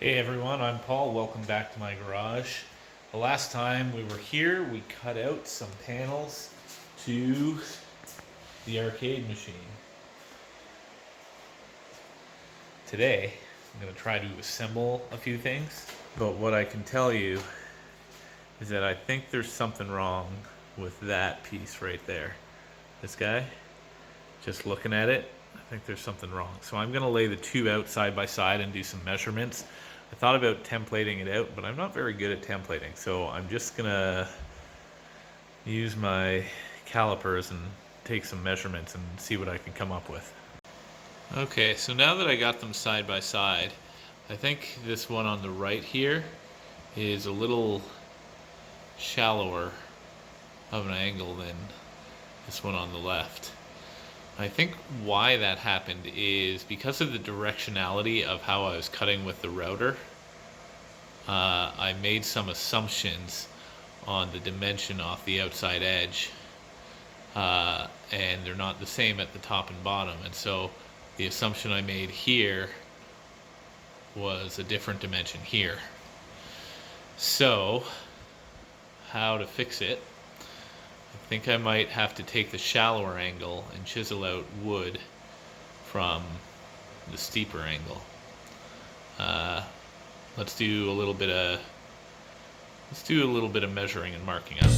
Hey everyone, I'm Paul. Welcome back to my garage. The last time we were here, we cut out some panels to the arcade machine. Today, I'm going to try to assemble a few things, but what I can tell you is that I think there's something wrong with that piece right there. This guy, just looking at it, I think there's something wrong. So I'm going to lay the two out side by side and do some measurements. I thought about templating it out, but I'm not very good at templating, so I'm just gonna use my calipers and take some measurements and see what I can come up with. Okay, so now that I got them side by side, I think this one on the right here is a little shallower of an angle than this one on the left. I think why that happened is because of the directionality of how I was cutting with the router. I made some assumptions on the dimension off the outside edge, and they're not the same at the top and bottom, and so the assumption I made here was a different dimension here. So how to fix it? I think I might have to take the shallower angle and chisel out wood from the steeper angle. Let's do a little bit of measuring and marking up.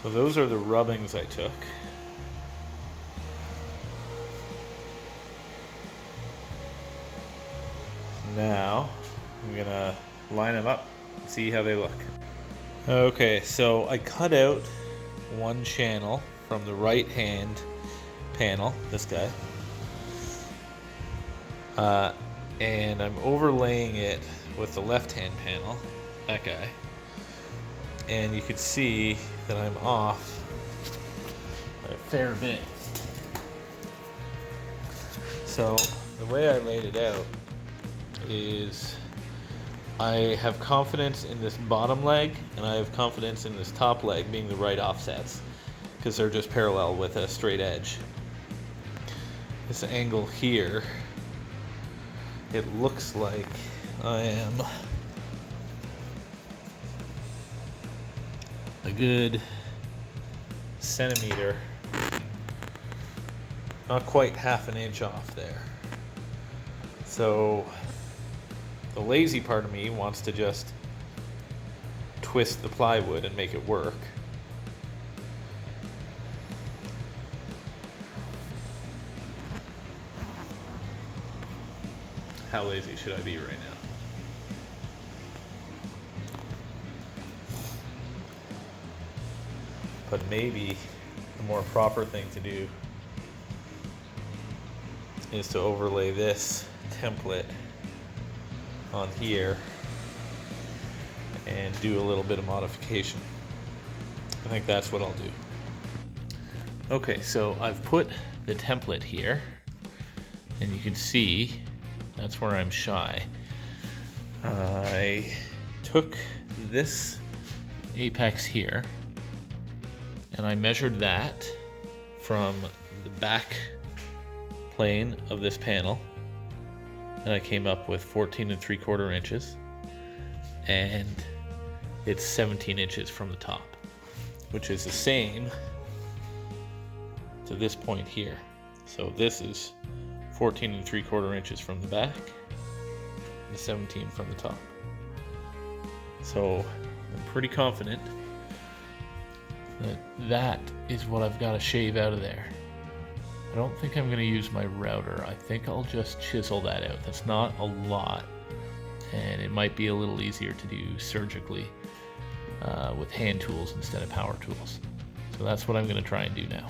So those are the rubbings I took. Now I'm gonna line them up and see how they look. Okay, so I cut out one channel from the right hand panel, this guy, and I'm overlaying it with the left hand panel, that guy, and you can see that I'm off a fair bit. So the way I laid it out is I have confidence in this bottom leg and I have confidence in this top leg being the right offsets because they're just parallel with a straight edge. This angle here, it looks like I am a good centimeter, not quite half an inch off there. So the lazy part of me wants to just twist the plywood and make it work. How lazy should I be right now? But maybe the more proper thing to do is to overlay this template on here and do a little bit of modification. I think that's what I'll do. Okay, so I've put the template here and you can see that's where I'm shy. I took this apex here and I measured that from the back plane of this panel, and I came up with 14 3/4 inches, and it's 17 inches from the top, which is the same to this point here. So this is 14 3/4 inches from the back and 17 from the top. So I'm pretty confident that is what I've got to shave out of there. I don't think I'm going to use my router. I think I'll just chisel that out. That's not a lot, and it might be a little easier to do surgically with hand tools instead of power tools. So that's what I'm going to try and do now.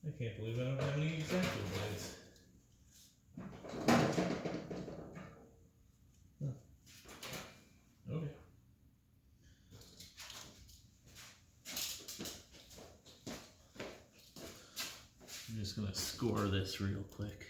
I can't believe I don't have any X-Acto blades. Huh. Okay. I'm just gonna score this real quick.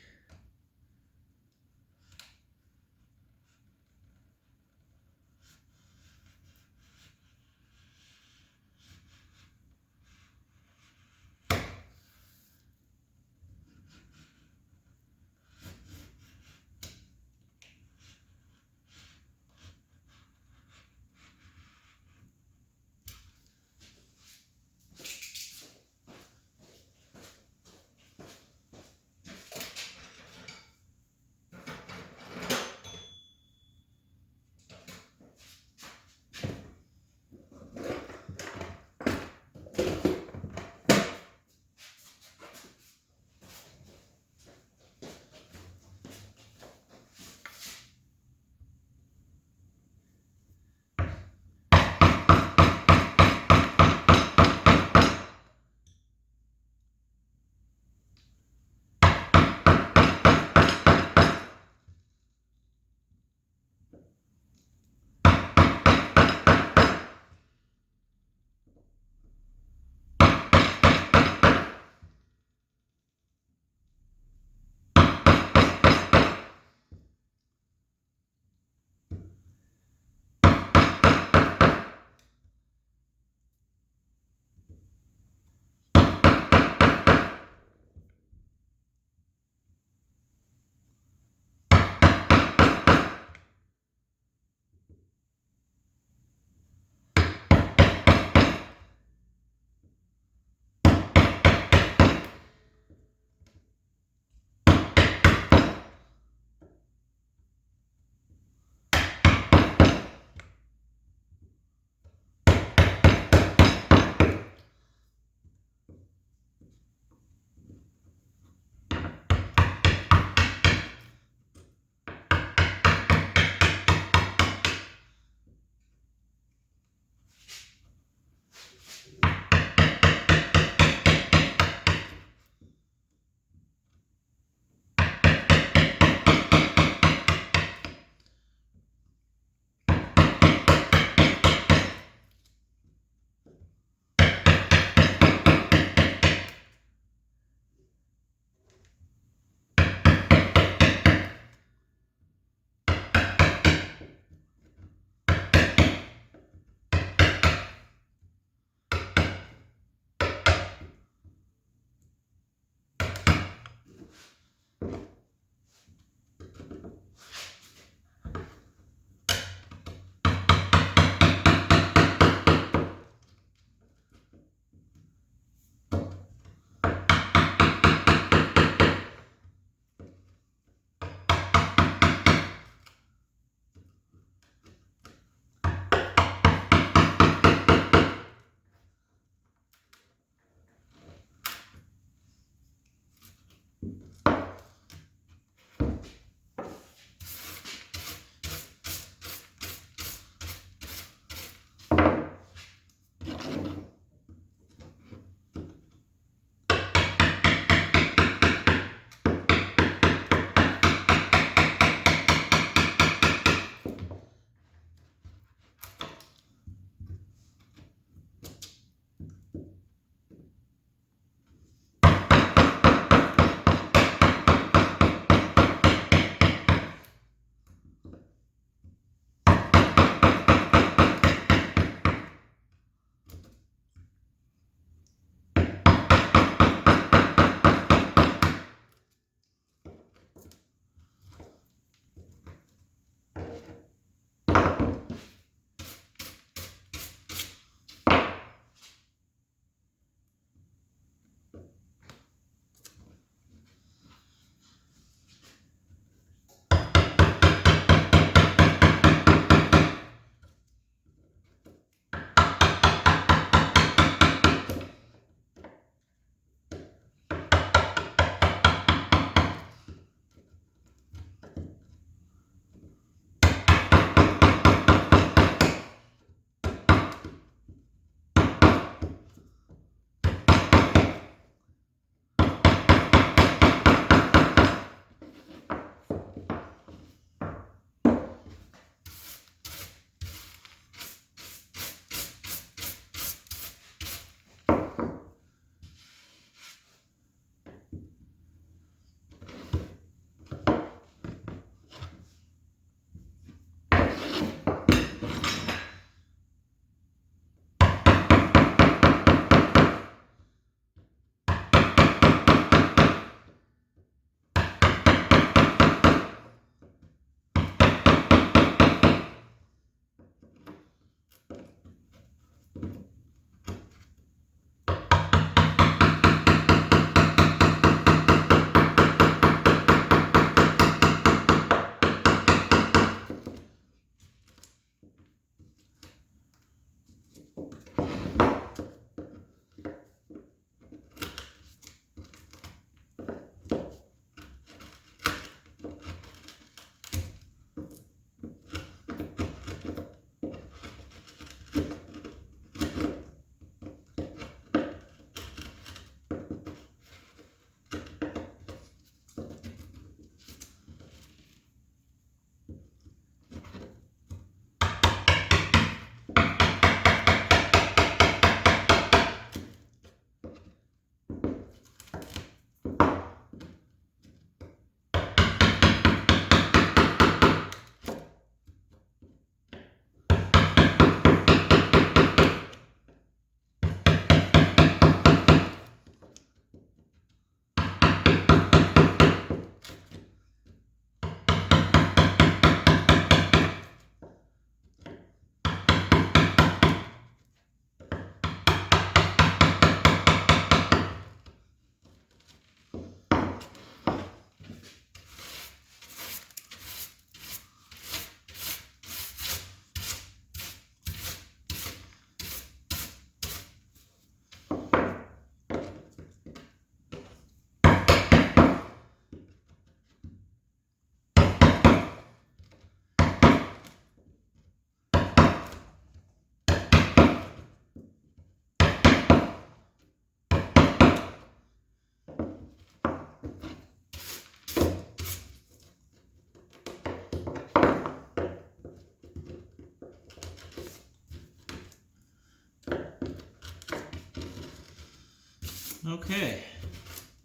Okay,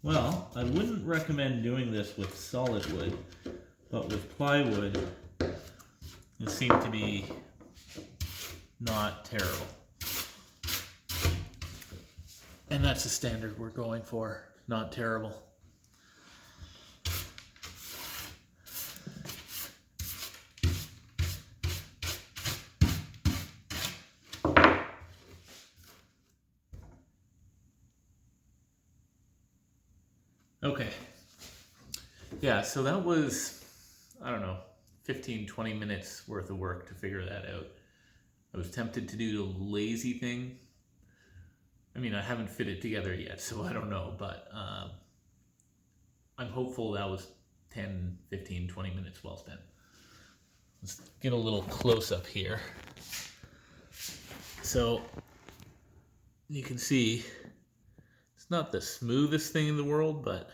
well, I wouldn't recommend doing this with solid wood, but with plywood, it seemed to be not terrible. And that's the standard we're going for, not terrible. Okay. Yeah, so that was, I don't know, 15, 20 minutes worth of work to figure that out. I was tempted to do the lazy thing. I mean, I haven't fit it together yet, so I don't know, but I'm hopeful that was 10, 15, 20 minutes well spent. Let's get a little close up here. So you can see it's not the smoothest thing in the world, but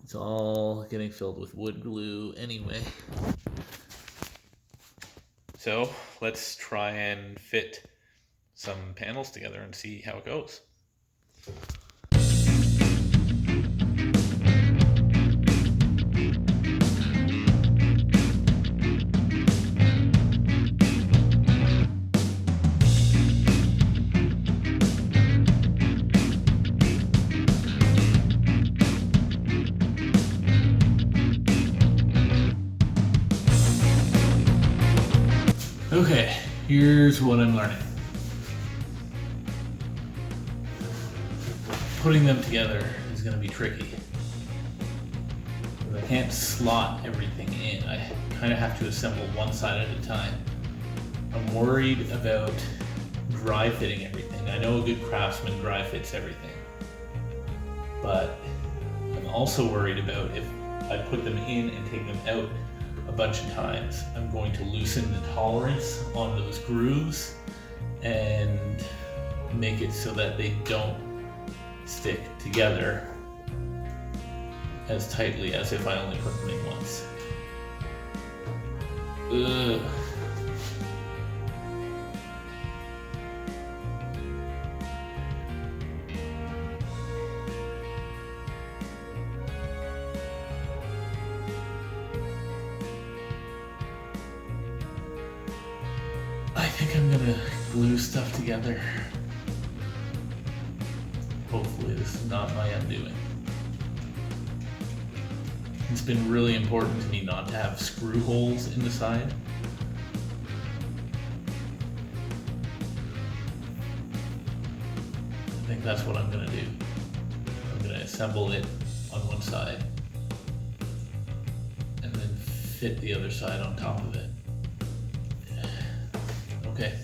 it's all getting filled with wood glue anyway. So let's try and fit some panels together and see how it goes. Okay, here's what I'm learning. Putting them together is going to be tricky. I can't slot everything in. I kind of have to assemble one side at a time. I'm worried about dry fitting everything. I know a good craftsman dry fits everything. But I'm also worried about if I put them in and take them out a bunch of times, I'm going to loosen the tolerance on those grooves and make it so that they don't stick together as tightly as if I only put them in once. Ugh. I think I'm gonna glue stuff together. Hopefully this is not my undoing. It's been really important to me not to have screw holes in the side. I think that's what I'm gonna do. I'm gonna assemble it on one side and then fit the other side on top of it. Okay.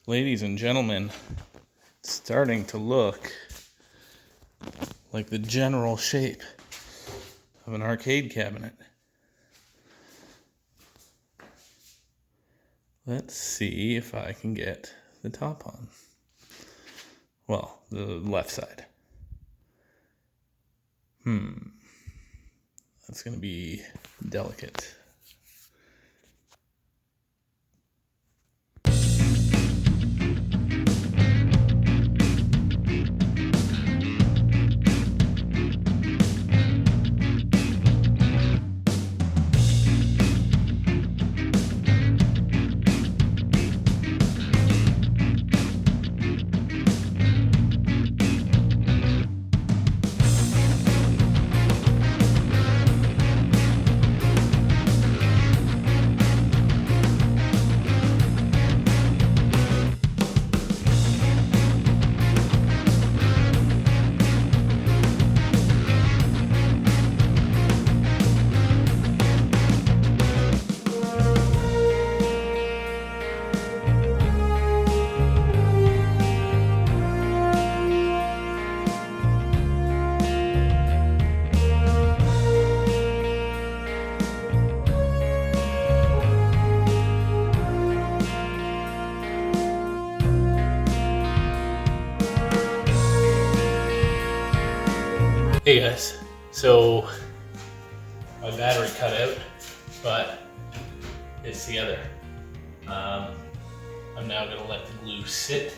ladies and gentlemen, it's starting to look like the general shape of an arcade cabinet. Let's see if I can get the top on. Well, the left side. That's going to be delicate. Hey guys, so my battery cut out, but it's together. I'm now going to let the glue sit,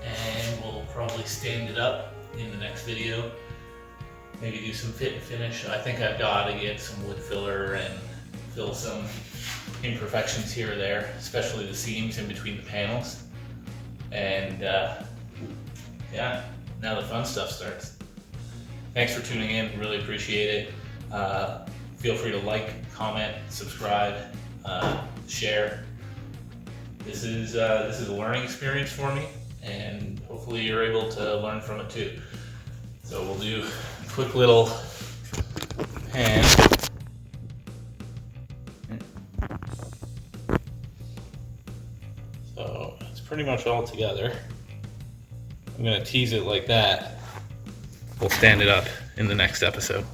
and we'll probably stand it up in the next video. Maybe do some fit and finish. I think I've got to get some wood filler and fill some imperfections here or there, especially the seams in between the panels. And yeah, now the fun stuff starts. Thanks for tuning in, really appreciate it. Feel free to like, comment, subscribe, share. This is a learning experience for me, and hopefully you're able to learn from it too. So we'll do a quick little pan. So it's pretty much all together. I'm gonna tease it like that. We'll stand it up in the next episode.